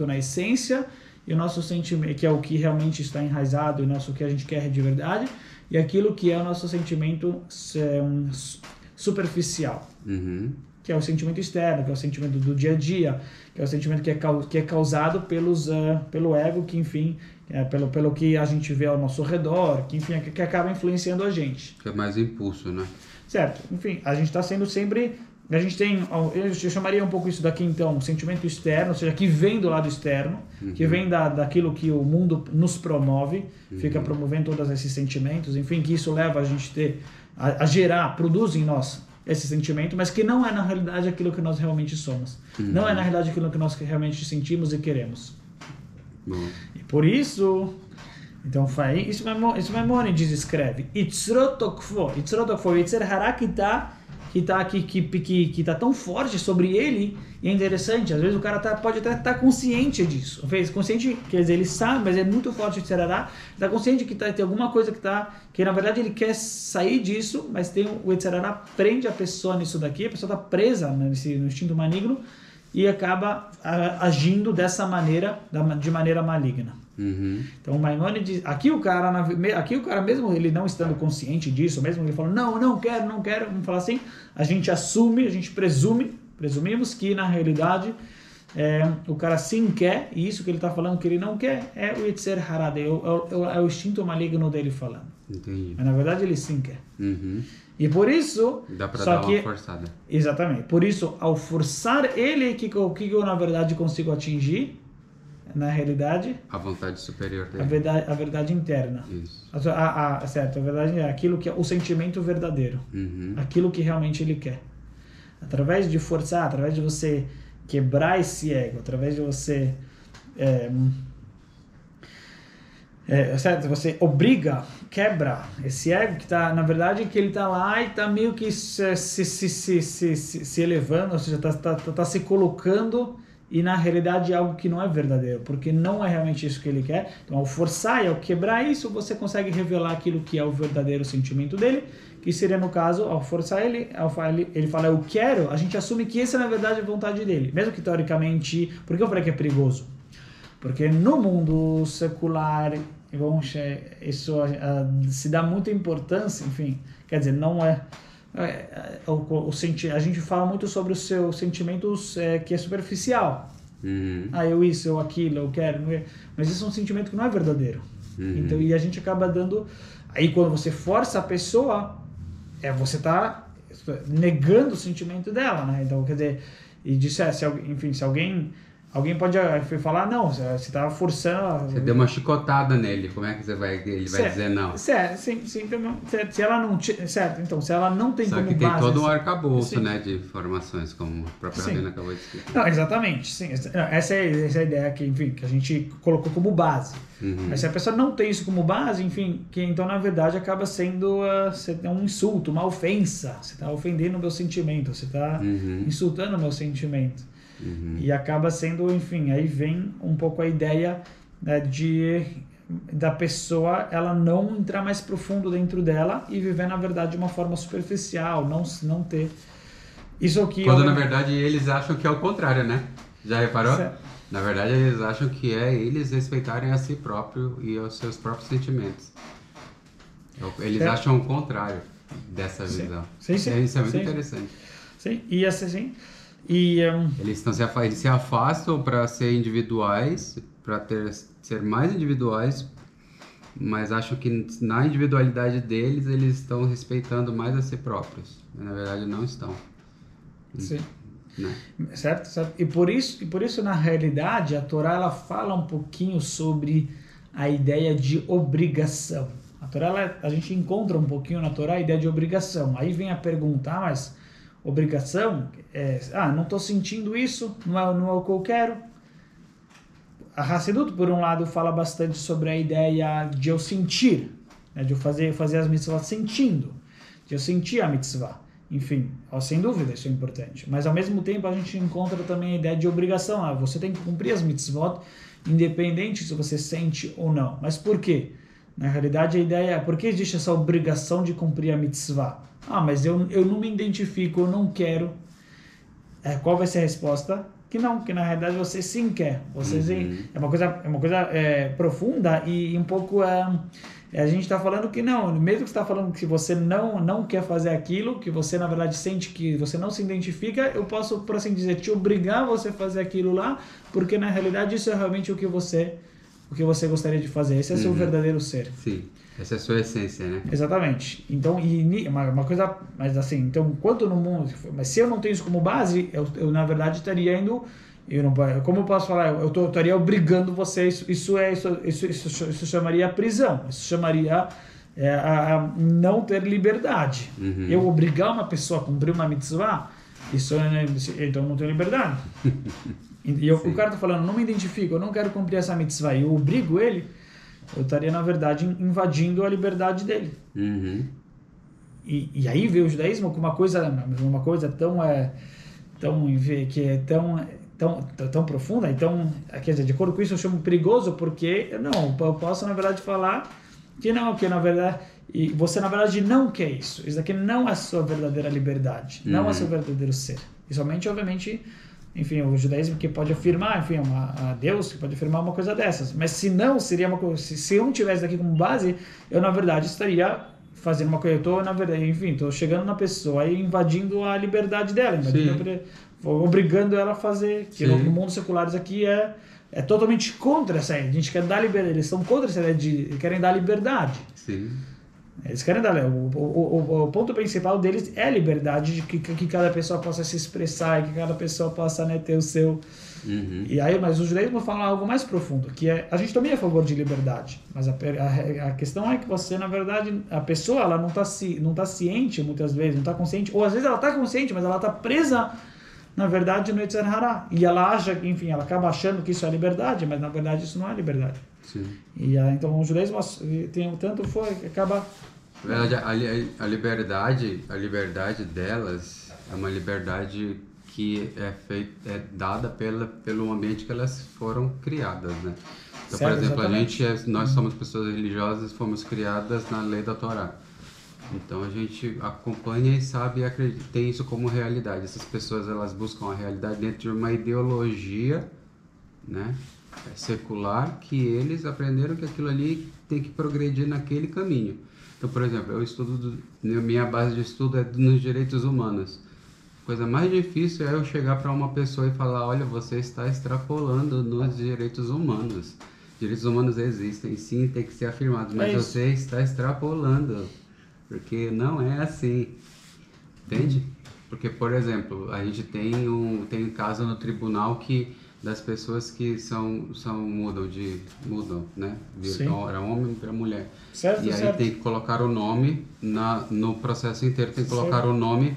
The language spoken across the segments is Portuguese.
na essência, e o nosso sentimento, que é o que realmente está enraizado, e o que a gente quer de verdade, e aquilo que é o nosso sentimento superficial, que é o sentimento externo, que é o sentimento do dia a dia, que é o sentimento que é causado pelo ego, que enfim, pelo que a gente vê ao nosso redor, que enfim, que acaba influenciando a gente. Que é mais impulso, né? Certo. Enfim, a gente está sendo sempre... A gente tem, eu chamaria um pouco isso daqui então, um sentimento externo, ou seja, que vem do lado externo, que vem daquilo que o mundo nos promove, fica promovendo todos esses sentimentos, enfim, que isso leva a gente a gerar, produz em nós esse sentimento, mas que não é na realidade aquilo que nós realmente somos. Não é na realidade aquilo que nós realmente sentimos e queremos. E por isso... Então, isso Maimônides escreve. Itzrotokfo, o Yetzer Hará que está tão forte sobre ele, e é interessante, às vezes o cara pode até estar consciente disso. Consciente, quer dizer, ele sabe, mas é muito forte o Yetzer Hará, está consciente que tem alguma coisa que na verdade ele quer sair disso, mas o Yetzer Hará prende a pessoa nisso daqui, a pessoa está presa no instinto maligno e acaba agindo dessa maneira, de maneira maligna. Então o Maimônides, aqui o cara mesmo ele não estando consciente disso, mesmo ele falando não quero, vamos falar assim, a gente presumimos que na realidade o cara sim quer, e isso que ele está falando que ele não quer é o Yetzer Hará, é o instinto maligno dele falando. Entendi. Mas na verdade ele sim quer. E por isso... Dá para dar uma forçada. Exatamente. Por isso, ao forçar ele, o que eu na verdade consigo atingir? Na realidade... A vontade superior dele. A verdade interna. Isso. Certo. A verdade é aquilo que é o sentimento verdadeiro. Aquilo que realmente ele quer. Através de forçar, através de você quebrar esse ego, através de você... certo? Você quebra esse ego que está, na verdade, que ele está lá e está meio que se elevando, ou seja, está se colocando, e na realidade é algo que não é verdadeiro, porque não é realmente isso que ele quer. Então, ao forçar e ao quebrar isso, você consegue revelar aquilo que é o verdadeiro sentimento dele, que seria, no caso, ao forçar ele fala eu quero, a gente assume que essa é na verdade a vontade dele, mesmo que teoricamente... Por que eu falei que é perigoso? Porque no mundo secular, isso se dá muita importância, enfim, quer dizer, não a gente fala muito sobre os seus sentimentos que é superficial. Eu aquilo, eu quero, mas isso é um sentimento que não é verdadeiro. Então, e a gente acaba dando... Aí quando você força a pessoa, você está negando o sentimento dela, né? Então, quer dizer, se alguém pode falar, não, você está forçando... Você deu uma chicotada nele, como é que ele vai dizer não? Certo, se ela não... Certo, então, se ela não tem Só como que tem base... todo um arcabouço, né, de informações, como a própria Rabina acabou de explicar. Não, exatamente, sim. Essa é a ideia que a gente colocou como base. Mas se a pessoa não tem isso como base, enfim, então, na verdade, acaba sendo um insulto, uma ofensa. Você está ofendendo o meu sentimento, você está insultando o meu sentimento. E acaba sendo, enfim, aí vem um pouco a ideia, né, da pessoa ela não entrar mais profundo dentro dela e viver, na verdade, de uma forma superficial, não ter isso aqui. Quando, na verdade, eles acham que é o contrário, né? Já reparou? Certo. Na verdade, eles acham que eles respeitarem a si próprio e aos seus próprios sentimentos. Eles acham o contrário dessa visão. Sim. Isso é muito interessante. Sim, e assim... Eles se afastam para ser individuais, para ser mais individuais, mas acham que na individualidade deles eles estão respeitando mais a si próprios. Na verdade, não estão. Sim. Né? Certo. E por isso, na realidade, a Torá ela fala um pouquinho sobre a ideia de obrigação. A Torá, a gente encontra um pouquinho na Torá a ideia de obrigação. Aí vem a pergunta, mas... Obrigação, não estou sentindo isso, não é o que eu quero. A Hassidut, por um lado, fala bastante sobre a ideia de eu sentir, né, de eu fazer as mitzvot sentindo, de eu sentir a mitzvah. Enfim, sem dúvida, isso é importante. Mas, ao mesmo tempo, a gente encontra também a ideia de obrigação. Você tem que cumprir as mitzvot, independente se você sente ou não. Mas por quê? Na realidade, a ideia é, por que existe essa obrigação de cumprir a mitzvah? Mas eu não me identifico, eu não quero. Qual vai ser a resposta? que não, que na realidade você sim quer. Você é uma coisa profunda e um pouco a gente está falando que não, mesmo que você está falando que você não quer fazer aquilo, que você na verdade sente que você não se identifica, eu posso, por assim dizer, te obrigar a você fazer aquilo lá, porque na realidade isso é realmente o que você gostaria de fazer. Esse é seu verdadeiro ser. Sim, essa é a sua essência, né? Exatamente. Então, uma coisa, mas assim, então, quanto no mundo, mas se eu não tenho isso como base, eu na verdade estaria indo, como eu posso falar, eu estaria obrigando você, isso chamaria prisão, isso chamaria a não ter liberdade. Eu obrigar uma pessoa a cumprir uma mitzvah, então eu não tenho liberdade. O cara está falando, não me identifico, eu não quero cumprir essa mitzvah, e eu obrigo ele, eu estaria, na verdade, invadindo a liberdade dele. E aí veio o judaísmo com uma coisa que é tão profunda, então, quer dizer, de acordo com isso eu chamo perigoso, porque eu posso, na verdade, falar que na verdade, e você, na verdade, não quer isso. Isso daqui não é a sua verdadeira liberdade, não é o seu verdadeiro ser. E somente, obviamente, enfim, o judaísmo que pode afirmar, enfim, a Deus que pode afirmar uma coisa dessas. Mas se não, seria uma coisa, se eu não tivesse daqui como base, eu na verdade estaria fazendo uma coisa, eu estou, na verdade, enfim, estou chegando na pessoa e invadindo a liberdade dela, obrigando ela a fazer, que no mundo secular isso aqui é totalmente contra essa ideia. A gente quer dar liberdade, eles estão contra essa ideia querem dar liberdade. Sim. Eles querem dar, o ponto principal deles é a liberdade de que cada pessoa possa se expressar, que cada pessoa possa, né, ter o seu... E aí, mas o judaísmo fala algo mais profundo, que é, a gente também é a favor de liberdade, mas a questão é que você, na verdade, a pessoa, ela não tá ciente muitas vezes, não está consciente, ou às vezes ela está consciente, mas ela está presa, na verdade, no Yetzer Hara, e ela acha, enfim, ela acaba achando que isso é liberdade, mas na verdade isso não é liberdade. Sim. E então o judaísmo tem tanto foi que acaba... A liberdade delas é uma liberdade que é dada pelo ambiente que elas foram criadas, né? Então, Certo, por exemplo, exatamente. nós somos pessoas religiosas, fomos criadas na lei da Torá. Então a gente acompanha e sabe e acredita, tem isso como realidade. Essas pessoas, elas buscam a realidade dentro de uma ideologia, né, secular, que eles aprenderam que aquilo ali tem que progredir naquele caminho. Então, por exemplo, minha base de estudo é nos direitos humanos. A coisa mais difícil é eu chegar para uma pessoa e falar, olha, você está extrapolando nos direitos humanos. Direitos humanos existem, sim, tem que ser afirmados, mas você está extrapolando, porque não é assim, entende? Porque, por exemplo, a gente tem um caso no tribunal que das pessoas que mudam, né? Era homem para mulher. Certo, e aí certo. tem que colocar o nome no processo inteiro, tem que colocar o nome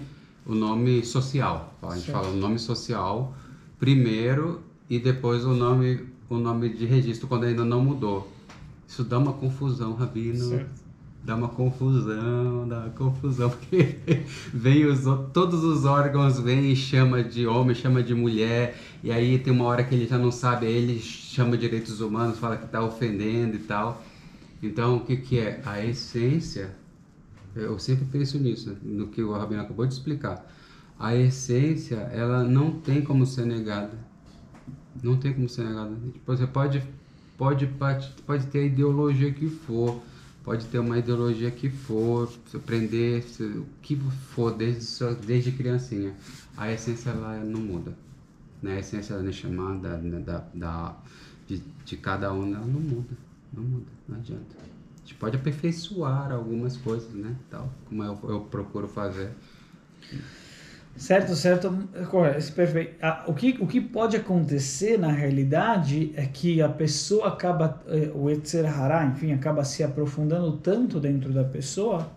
social. A gente fala o nome social primeiro e depois o nome de registro quando ainda não mudou. Isso dá uma confusão, Rabino. Certo. Dá uma confusão, porque todos os órgãos vêm e chama de homem, chama de mulher, e aí tem uma hora que ele já não sabe, aí ele chama de direitos humanos, fala que está ofendendo e tal. Então, o que é? A essência, eu sempre penso nisso, no que o Rabino acabou de explicar. A essência, ela não tem como ser negada. Não tem como ser negada. Você pode ter a ideologia que for, pode ter uma ideologia que for, aprender o que for desde criancinha. A essência ela não muda, né? A essência da chamada de cada um, ela não muda, não adianta. A gente pode aperfeiçoar algumas coisas, né? Tal, como eu procuro fazer. Certo, correto, perfeito. O que pode acontecer na realidade é que a pessoa acaba, o Yetzer Hara, enfim, acaba se aprofundando tanto dentro da pessoa,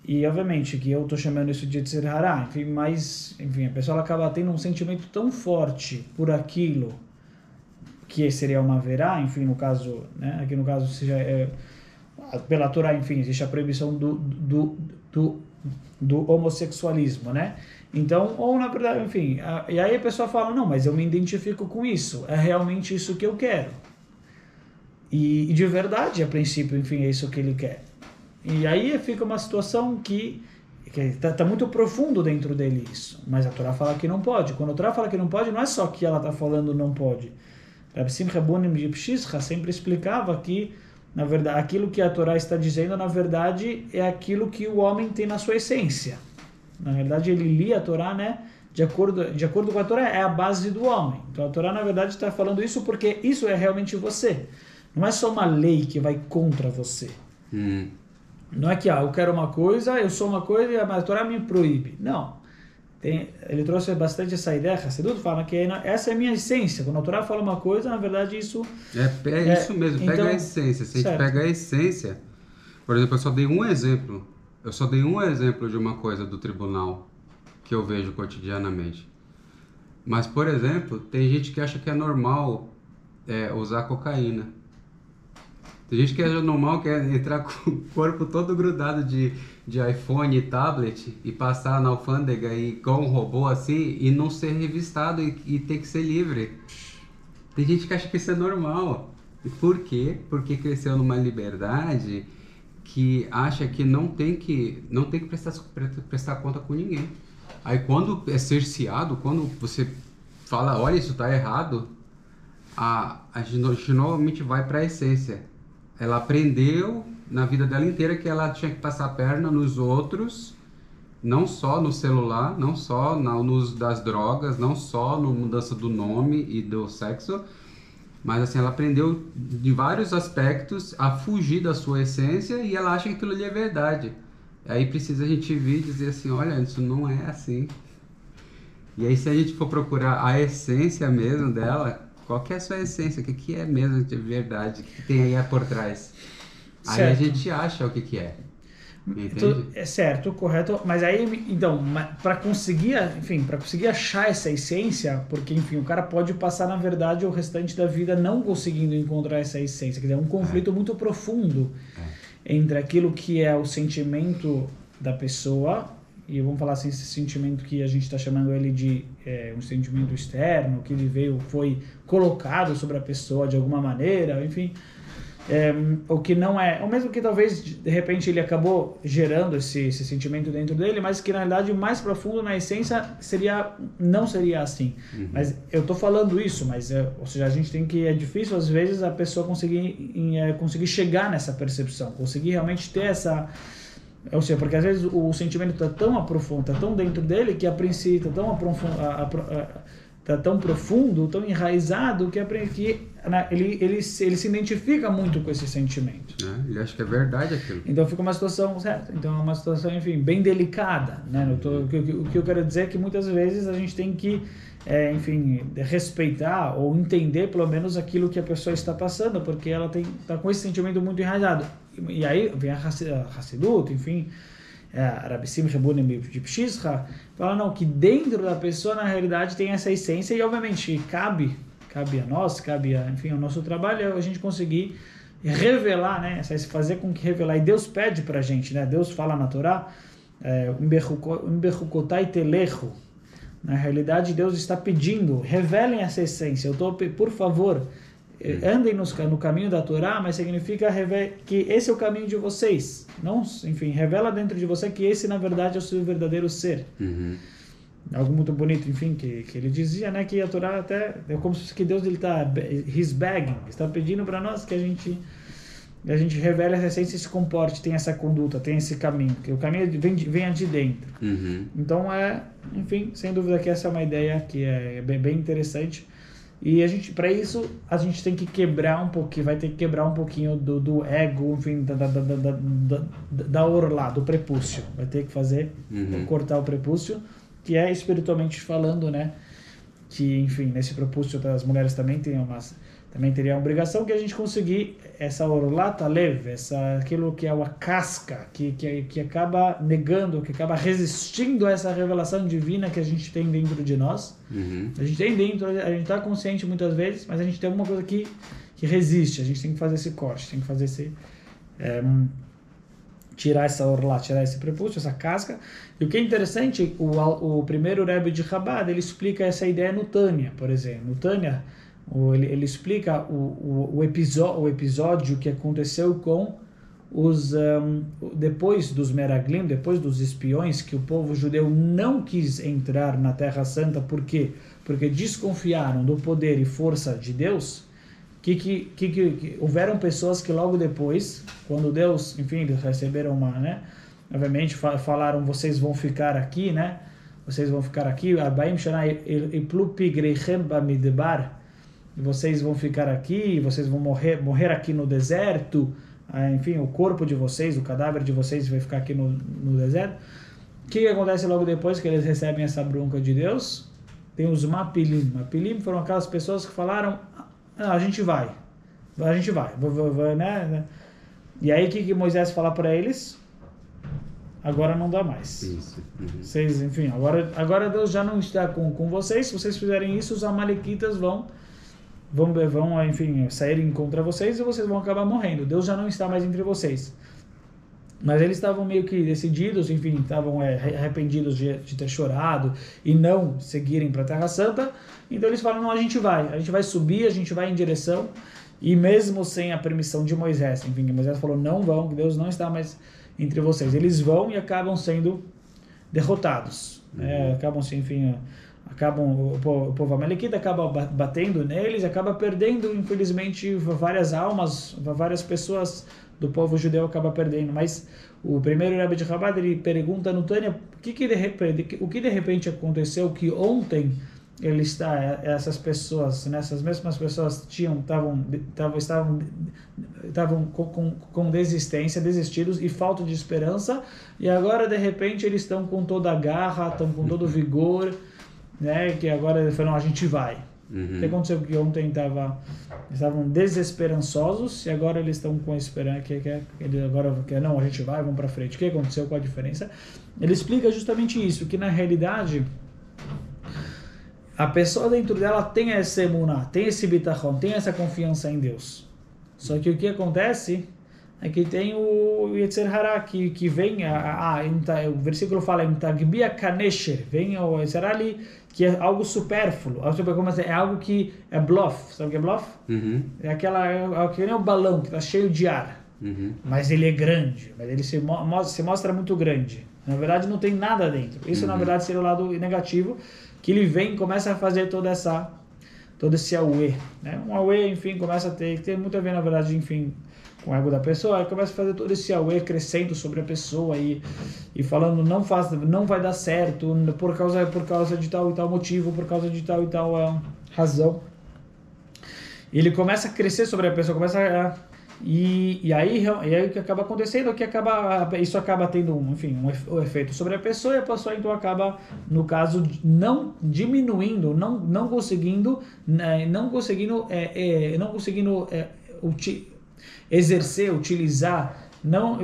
e obviamente que eu estou chamando isso de Yetzer Hara, enfim, mas, enfim, a pessoa ela acaba tendo um sentimento tão forte por aquilo, que seria uma verá, enfim, no caso, né, aqui no caso seja pela Torá, enfim, existe a proibição do homossexualismo, né? Então, ou na verdade, enfim, e aí a pessoa fala, não, mas eu me identifico com isso, é realmente isso que eu quero. E de verdade, a princípio, enfim, é isso que ele quer. E aí fica uma situação que Está muito profundo dentro dele isso, mas a Torá fala que não pode. Quando a Torá fala que não pode, não é só que ela está falando não pode. Rabbi Simcha Bunim de Pshischa sempre explicava que, na verdade, aquilo que a Torá está dizendo, na verdade, é aquilo que o homem tem na sua essência. Na verdade, ele lia a Torá, né, de acordo com a Torá, é a base do homem. Então a Torá, na verdade, está falando isso porque isso é realmente você. Não é só uma lei que vai contra você. Não é que eu quero uma coisa, eu sou uma coisa e a Torá me proíbe. Não. Ele trouxe bastante essa ideia, Hassidut fala que essa é a minha essência. Quando a Torá fala uma coisa, na verdade isso... É isso mesmo, pega então, a essência. Se certo. A gente pega a essência... Por exemplo, eu só dei um exemplo. Eu só dei um exemplo de uma coisa do tribunal que eu vejo cotidianamente. Mas, por exemplo, tem gente que acha que é normal usar cocaína. Tem gente que acha normal que é entrar com o corpo todo grudado de iPhone e tablet e passar na alfândega e com um robô assim e não ser revistado e ter que ser livre. Tem gente que acha que isso é normal. E por quê? Porque cresceu numa liberdade que acha que não tem que prestar conta com ninguém. Aí quando é cerceado, quando você fala, olha, isso tá errado, a gente novamente vai para a essência. Ela aprendeu na vida dela inteira que ela tinha que passar a perna nos outros, não só no celular, não só no uso das drogas, não só na mudança do nome e do sexo, mas assim, ela aprendeu de vários aspectos a fugir da sua essência e ela acha que aquilo ali é verdade. Aí precisa a gente vir e dizer assim, olha, isso não é assim. E aí se a gente for procurar a essência mesmo dela... Qual que é a sua essência? O que é mesmo de verdade? O que tem aí por trás? Certo. Aí a gente acha o que é. Entende? É certo, correto. Mas aí, então, para conseguir achar essa essência, porque, enfim, o cara pode passar, na verdade, o restante da vida não conseguindo encontrar essa essência. Quer dizer, é um conflito muito profundo entre aquilo que é o sentimento da pessoa, e vamos falar assim, esse sentimento que a gente está chamando ele de um sentimento externo, que ele foi colocado sobre a pessoa de alguma maneira, enfim, ou que não é, ou mesmo que talvez de repente ele acabou gerando esse sentimento dentro dele, mas que na realidade mais profundo na essência não seria assim. Mas eu estou falando isso, mas ou seja, a gente tem que, é difícil às vezes a pessoa conseguir chegar nessa percepção, conseguir realmente ter essa... Ou seja, porque às vezes o sentimento está tão aprofundado, está tão dentro dele, que a princípio está tão profundo, tão enraizado, que ele se identifica muito com esse sentimento. Ele acha que é verdade aquilo. Então fica uma situação, certo? Então é uma situação, enfim, bem delicada, né? O que eu quero dizer é que muitas vezes a gente tem que, enfim, respeitar ou entender pelo menos aquilo que a pessoa está passando, porque ela está com esse sentimento muito enraizado. E aí vem a Hassidut, enfim, a Rabbi Simcha Bunim de Pshischa, fala não, que dentro da pessoa na realidade tem essa essência e obviamente cabe a nós, enfim, ao nosso trabalho a gente conseguir revelar, né, fazer com que revelar, e Deus pede pra gente, né, Deus fala na Torá, Umbechukotai telechu, na realidade Deus está pedindo, revelem essa essência, por favor, andem no caminho da Torá, mas significa que esse é o caminho de vocês. Não, enfim, revela dentro de você que esse, na verdade, é o seu verdadeiro ser. Algo muito bonito, enfim, que ele dizia, né, que a Torá até é como se que Deus he's begging, está pedindo para nós que a gente revele essa essência e se comporte, tem essa conduta, tem esse caminho, que o caminho venha de dentro. Então, enfim, sem dúvida que essa é uma ideia que é bem interessante. E para isso a gente tem que quebrar um pouquinho, vai ter que quebrar um pouquinho do ego, enfim, da orlá, do prepúcio. Vai ter que cortar o prepúcio, que é espiritualmente falando, né? Que, enfim, nesse prepúcio das mulheres também teria a obrigação que a gente conseguir essa orlá talev, aquilo que é a casca, que acaba negando, que acaba resistindo a essa revelação divina que a gente tem dentro de nós. A gente tem dentro, a gente está consciente muitas vezes, mas a gente tem alguma coisa que resiste, a gente tem que fazer esse corte, tem que fazer tirar essa orlá, tirar esse prepúcio, essa casca. E o que é interessante, o primeiro Rebbe de Chabad, ele explica essa ideia no Tânia, por exemplo. No Tânia, ele explica o episódio que aconteceu com depois dos Meraglim, depois dos espiões, que o povo judeu não quis entrar na Terra Santa, por quê? Porque desconfiaram do poder e força de Deus, houveram pessoas que logo depois, quando Deus, enfim, eles receberam né, obviamente falaram, vocês vão ficar aqui, né? Vocês vão ficar aqui, vocês vão ficar aqui, vocês vão morrer aqui no deserto, enfim, o corpo de vocês, o cadáver de vocês vai ficar aqui no deserto. O que acontece logo depois que eles recebem essa bronca de Deus? Tem os Mapilim. Mapilim foram aquelas pessoas que falaram, a gente vai, né? E aí o que Moisés fala para eles? Agora não dá mais. Isso. Vocês, enfim, agora Deus já não está com vocês. Se vocês fizerem isso, os amalequitas vão, enfim, saírem contra vocês e vocês vão acabar morrendo. Deus já não está mais entre vocês. Mas eles estavam meio que decididos, enfim, estavam arrependidos de ter chorado e não seguirem para a Terra Santa. Então eles falam, não, a gente vai subir, a gente vai em direção, e mesmo sem a permissão de Moisés, enfim, Moisés falou, não vão, que Deus não está mais entre vocês. Eles vão e acabam sendo derrotados. O povo amalequita acaba batendo neles, acaba perdendo, infelizmente, várias almas, várias pessoas do povo judeu acaba perdendo. Mas o primeiro Rebbe de Chabad, ele pergunta no Tânia, o que de repente aconteceu que ontem essas pessoas, né, essas mesmas pessoas estavam com desistência, desistidos e falta de esperança, e agora de repente eles estão com toda a garra, estão com todo o vigor, né, que agora eles falam, a gente vai. O que aconteceu? Que ontem estavam desesperançosos e agora eles estão com a esperança que não, a gente vai, vamos para frente. O que aconteceu? Qual a diferença? Ele explica justamente isso, que na realidade a pessoa dentro dela tem esse emuná, tem esse bitachon, tem essa confiança em Deus. Só que o que acontece é que tem o Yetzer Hara que vem, o versículo fala em Tagbia Kanesher, vem o Yetzer Hara ali, que é algo supérfluo, é algo que é bluff, sabe o que é bluff? É que nem o balão que está cheio de ar, mas ele é grande, mas ele se mostra muito grande. Na verdade não tem nada dentro. Isso na verdade seria o lado negativo, que ele vem e começa a fazer todo esse auê, né? Um auê, enfim, começa a ter muito a ver, na verdade, enfim, com o ego da pessoa, aí começa a fazer todo esse auê crescendo sobre a pessoa e falando, não vai dar certo por causa de tal e tal motivo, por causa de tal e tal razão. E ele começa a crescer sobre a pessoa, e aí o que acaba acontecendo é que isso acaba tendo um efeito sobre a pessoa, e a pessoa então acaba, no caso, não diminuindo, não conseguindo exercer, utilizar,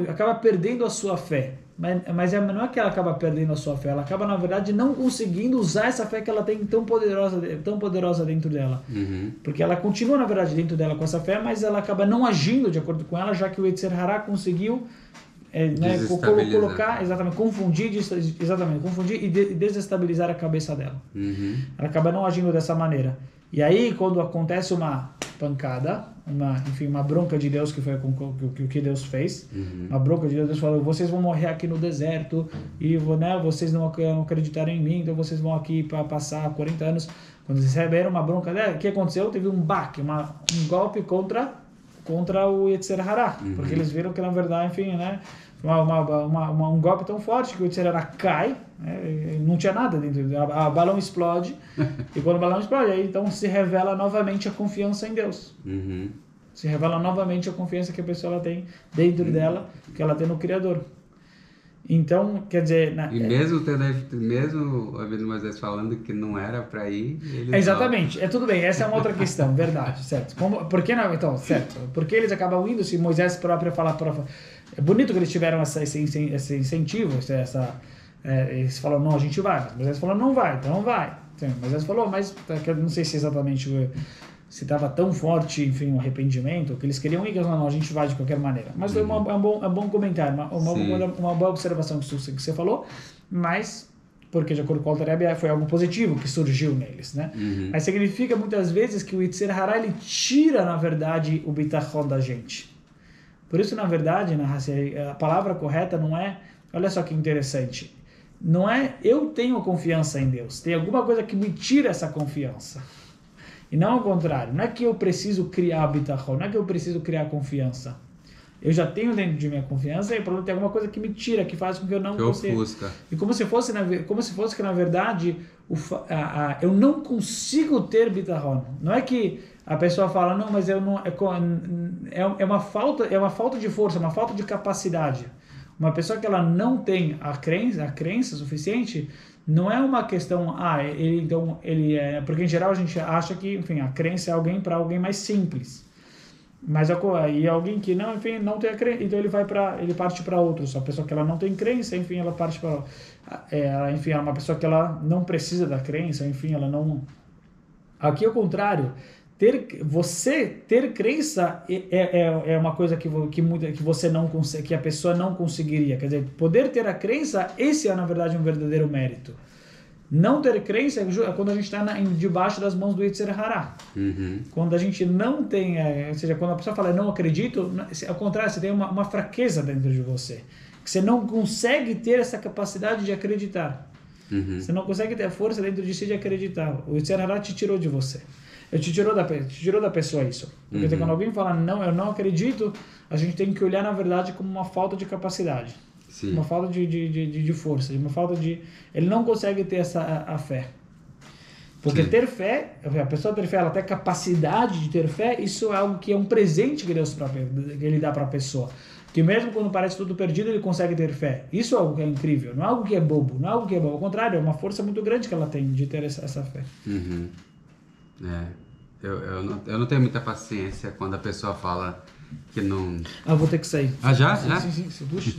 acaba perdendo a sua fé. Mas não é que ela acaba perdendo a sua fé, ela acaba, na verdade, não conseguindo usar essa fé que ela tem tão poderosa dentro dela. Porque ela continua, na verdade, dentro dela com essa fé, mas ela acaba não agindo de acordo com ela, já que o Yetzer Hara conseguiu colocar, confundir e desestabilizar a cabeça dela. Ela acaba não agindo dessa maneira. E aí, quando acontece uma pancada, uma bronca de Deus, que foi o que Deus fez, uma bronca de Deus falou, vocês vão morrer aqui no deserto, e vocês não acreditaram em mim, então vocês vão aqui para passar 40 anos. Quando eles receberam uma bronca, o que aconteceu? Teve um baque, um golpe contra o Yetzer Hara, porque eles viram que, na verdade, enfim, né, um golpe tão forte que o Yetzer Hara cai, né, não tinha nada dentro, o balão explode, e quando o balão explode, aí então se revela novamente a confiança em Deus. Se revela novamente a confiança que a pessoa tem dentro dela, que ela tem no Criador. Então, quer dizer... mesmo ouvindo Moisés falando que não era para ir... Exatamente, tudo bem, essa é uma outra questão, verdade, certo. Por que não, então, certo? Porque eles acabam indo, se Moisés próprio falar... É bonito que eles tiveram esse incentivo, eles falam, não, a gente vai. Mas Moisés falou, não vai, então não vai. Moisés falou, mas eu não sei se exatamente... se estava tão forte, enfim, o arrependimento, que eles queriam ir, não, a gente vai de qualquer maneira. Mas foi um bom comentário, uma boa observação que você falou, mas, porque de acordo com o Alter Rebbe, foi algo positivo que surgiu neles, né? Mas significa muitas vezes que o Yetzer Hara, ele tira, na verdade, o bitachon da gente. Por isso, na verdade, a palavra correta não é... Olha só que interessante. Não é eu tenho confiança em Deus. Tem alguma coisa que me tira essa confiança. E não ao contrário. Não é que eu preciso criar bitachon. Não é que eu preciso criar confiança. Eu já tenho dentro de minha confiança e o problema tem alguma coisa que me tira, que faz com que eu não consiga. E como se fosse que, na verdade, eu não consigo ter bitachon. Não é que a pessoa fala, não, mas eu não... É uma falta de força, uma falta de capacidade. Uma pessoa que ela não tem a crença suficiente, não é uma questão, porque em geral a gente acha que, enfim, a crença é para alguém mais simples. Mas e alguém que não, enfim, não tem a crença, então ele parte para outros. A pessoa que ela não tem crença, enfim, ela parte para, enfim, é uma pessoa que ela não precisa da crença, enfim, ela não. Aqui é o contrário. Você ter crença é uma coisa que você não consegue, que a pessoa não conseguiria. Quer dizer, poder ter a crença, esse é na verdade um verdadeiro mérito. Não ter crença é quando a gente está debaixo das mãos do Yetzer Hara. Quando a gente não tem, ou seja, quando a pessoa fala não acredito, ao contrário, você tem uma fraqueza dentro de você. Que você não consegue ter essa capacidade de acreditar. Você não consegue ter a força dentro de si de acreditar. O Yetzer Hara te tirou de você. Te tirou da pessoa isso. Porque quando alguém fala não, eu não acredito, a gente tem que olhar na verdade como uma falta de capacidade. Sim. Uma falta de força, uma falta de... Ele não consegue ter a fé. Porque ter fé, a pessoa ter fé, ela tem capacidade de ter fé, isso é algo que é um presente que Deus que ele dá para a pessoa. Que mesmo quando parece tudo perdido, ele consegue ter fé. Isso é algo que é incrível, não é algo que é bobo, não é algo que é bobo. Ao contrário, é uma força muito grande que ela tem de ter essa fé. Eu não tenho muita paciência quando a pessoa fala que não... Vou ter que sair. Já? Sim. Puxa.